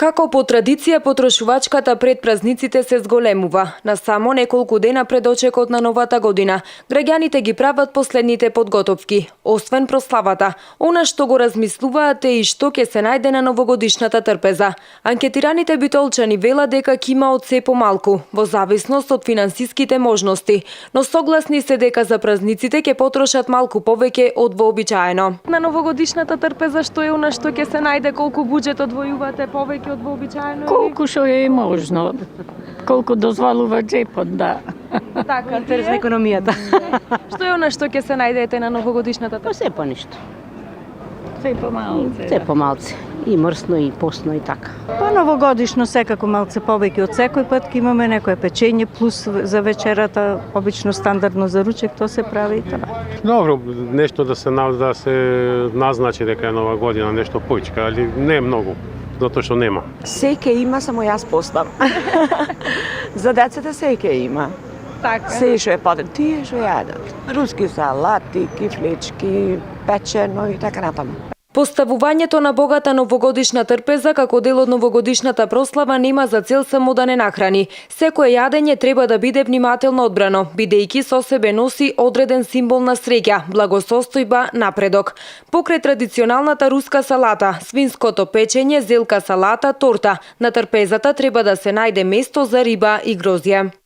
Како по традиција, потрошувачката пред празниците се зголемува. На само неколку дена пред очекот на новата година, граѓаните ги прават последните подготовки. Освен прославата, она што го размислуваат е и што ќе се најде на новогодишната трпеза. Анкетираните битолчани велат дека ќе има од се помалку, во зависност од финансиските можности, но согласни се дека за празниците ќе потрошат малку повеќе од вообичаено. На новогодишната трпеза што е она што ќе се најде, колку буџет одвојувате повеќе од вообичаено? Колку што е можно, колку дозволува джепот, да. Така, Интерес на економијата. Што е она што ќе се најдете на новогодишната Па трпеза? се по ништо. Се помалце. Се помалце. И мрсно, и посно, и така. Па новогодишно секако малце повеќе од секој пат ќе имаме некое печење плюс за вечерата, обично стандардно за ручек, тоа се прави и тоа. Добро, нешто да се назначи дека е нова година, нешто поичка, али не е многу, затоа што нема. Секе има, само јас постам. За децата секе има. Така. Се што е поден, тие што јадат. Руски салати, кифлички, печено и така натаму. Поставувањето на богата новогодишна трпеза како дел од новогодишната прослава нема за цел само да не нахрани. Секое јадење треба да биде внимателно одбрано, бидејќи со себе носи одреден символ на среќа, благосостојба, напредок. Покрај традиционалната руска салата, свинското печење, зелка салата, торта, на трпезата треба да се најде место за риба и грозје.